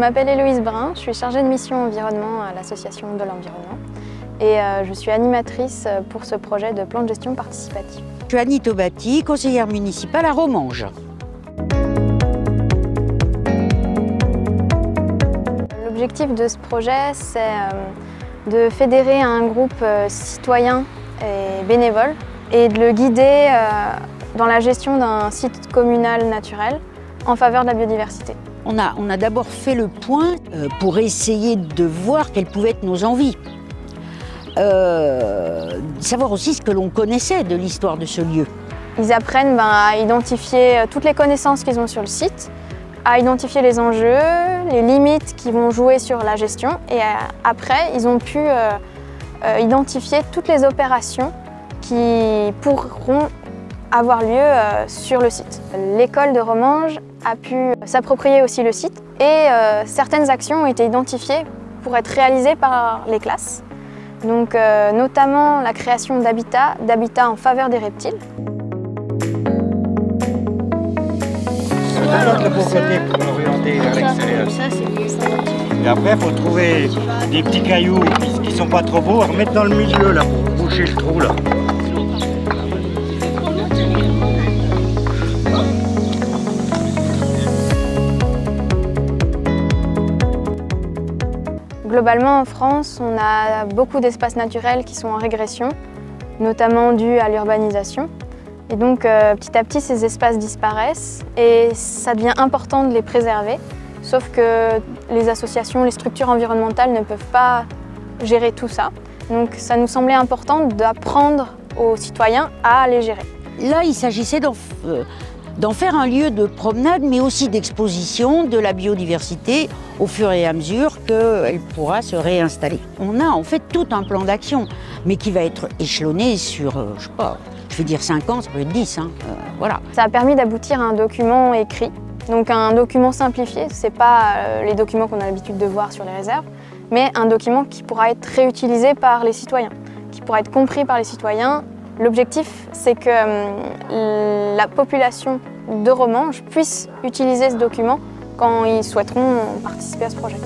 m'appelle Héloïse Brun, je suis chargée de mission environnement à l'association de l'environnement et je suis animatrice pour ce projet de plan de gestion participatif. Je suis Annie Tobati, conseillère municipale à Romange. L'objectif de ce projet, c'est de fédérer un groupe citoyen et bénévole et de le guider dans la gestion d'un site communal naturel en faveur de la biodiversité. On a d'abord fait le point pour essayer de voir quelles pouvaient être nos envies. Savoir aussi ce que l'on connaissait de l'histoire de ce lieu. Ils apprennent à identifier toutes les connaissances qu'ils ont sur le site, à identifier les enjeux, les limites qui vont jouer sur la gestion et après ils ont pu identifier toutes les opérations qui pourront avoir lieu sur le site. L'école de Romange a pu s'approprier aussi le site et certaines actions ont été identifiées pour être réalisées par les classes. Donc notamment la création d'habitats en faveur des reptiles. Ça le beau côté pour l'orienter vers l'extérieur. Et après, il faut trouver des petits cailloux qui ne sont pas trop beaux, à remettre dans le milieu là, pour boucher le trou là. Globalement, en France, on a beaucoup d'espaces naturels qui sont en régression, notamment dû à l'urbanisation. Et donc, petit à petit, ces espaces disparaissent et ça devient important de les préserver. Sauf que les associations, les structures environnementales ne peuvent pas gérer tout ça. Donc, ça nous semblait important d'apprendre aux citoyens à les gérer. Là, il s'agissait d'en faire un lieu de promenade, mais aussi d'exposition de la biodiversité au fur et à mesure qu'elle pourra se réinstaller. On a en fait tout un plan d'action, mais qui va être échelonné sur, je sais pas, je vais dire 5 ans, ça peut être 10, voilà. Ça a permis d'aboutir à un document écrit, donc un document simplifié. Ce n'est pas les documents qu'on a l'habitude de voir sur les réserves, mais un document qui pourra être réutilisé par les citoyens, qui pourra être compris par les citoyens. L'objectif, c'est que la population de Romange puisse utiliser ce document quand ils souhaiteront participer à ce projet.